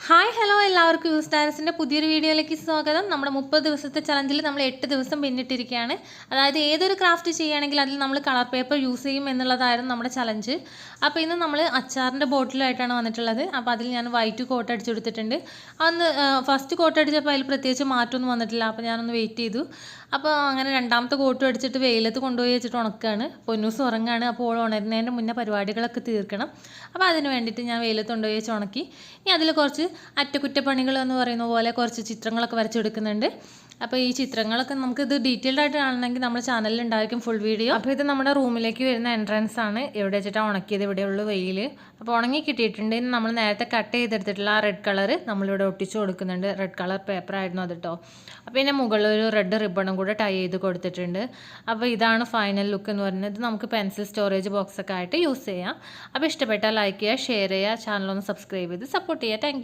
Hi hello എല്ലാവർക്കും യൂസ്റ്റാരസിൻ്റെ പുതിയൊരു വീഡിയോയിലേക്ക് സ്വാഗതം. നമ്മുടെ 30 ദിവസത്തെ ചലഞ്ചിൽ നമ്മൾ 8 ദിവസം പിന്നിട്ടിരിക്കുകയാണ്. അതായത് ഏതൊരു ക്രാഫ്റ്റ് ചെയ്യുകയാണെങ്കിൽ അതിൽ നമ്മൾ കളർ പേപ്പർ യൂസ് ചെയ്യും എന്നുള്ളതായിരുന്നു നമ്മുടെ ചലഞ്ച്. അപ്പോൾ ഇന്ന് നമ്മൾ അച്ചാറിൻ്റെ ബോട്ടിലായിട്ടാണ് വന്നിട്ടുള്ളത്. അപ്പോൾ അതിൽ ഞാൻ വൈറ്റ് കോട്ട് അടിച്ചു കൊടുത്തിട്ടുണ്ട്. അന്ന് ഫസ്റ്റ് കോട്ട് അടിച്ചപ്പോൾ അതിൽ പ്രത്യേകിച്ച് മാറ്റമൊന്നും വന്നിട്ടില്ല. അപ്പോൾ ഞാനൊന്ന് വെയിറ്റ് ചെയ്തു. അപ്പോൾ അങ്ങനെ രണ്ടാമത്തെ കോട്ടും അടിച്ചിട്ട് വെയിലത്ത് കൊണ്ടുപോയി വെച്ചിട്ട് ഉണക്കുകയാണ്. പൊന്നൂസ് ഉറങ്ങാണ്. അപ്പോൾ ഉണരുന്നതിൻ്റെ മുന്നേ പരിപാടികളൊക്കെ തീർക്കണം. അപ്പോൾ അതിന് വേണ്ടിയിട്ട് ഞാൻ വെയിലത്ത് കൊണ്ടുപോയി വെച്ച് ഉണക്കി. ഇനി അതിൽ കുറച്ച് അറ്റകുറ്റപ്പണികൾ എന്ന് പറയുന്ന പോലെ കുറച്ച് ചിത്രങ്ങളൊക്കെ വരച്ചെടുക്കുന്നുണ്ട്. അപ്പോൾ ഈ ചിത്രങ്ങളൊക്കെ നമുക്കിത് ഡീറ്റെയിൽഡ് ആയിട്ട് കാണണമെങ്കിൽ നമ്മുടെ ചാനലിൽ ഉണ്ടായിരിക്കും ഫുൾ വീഡിയോ. അപ്പോൾ ഇത് നമ്മുടെ റൂമിലേക്ക് വരുന്ന എൻട്രൻസ് ആണ്. എവിടെ വെച്ചിട്ടാണ് ഉണക്കിയത്, ഇവിടെയുള്ള വെയിൽ. അപ്പോൾ ഉണങ്ങി കിട്ടിയിട്ടുണ്ട്. ഇനി നമ്മൾ നേരത്തെ കട്ട് ചെയ്തെടുത്തിട്ടുള്ള ആ റെഡ് കളർ നമ്മളിവിടെ ഒട്ടിച്ച് കൊടുക്കുന്നുണ്ട്. റെഡ് കളർ പേപ്പർ ആയിരുന്നു അത് കേട്ടോ. അപ്പോൾ പിന്നെ മുകളിൽ ഒരു റെഡ് റിബണും കൂടെ ടൈ ചെയ്ത് കൊടുത്തിട്ടുണ്ട്. അപ്പോൾ ഇതാണ് ഫൈനൽ ലുക്ക് എന്ന് പറയുന്നത്. നമുക്ക് പെൻസിൽ സ്റ്റോറേജ് ബോക്സ് ഒക്കെ ആയിട്ട് യൂസ് ചെയ്യാം. അപ്പോൾ ഇഷ്ടപ്പെട്ടാൽ ലൈക്ക് ചെയ്യുക, ഷെയർ ചെയ്യുക, ചാനലൊന്ന് സബ്സ്ക്രൈബ് ചെയ്ത് സപ്പോർട്ട് ചെയ്യുക. താങ്ക്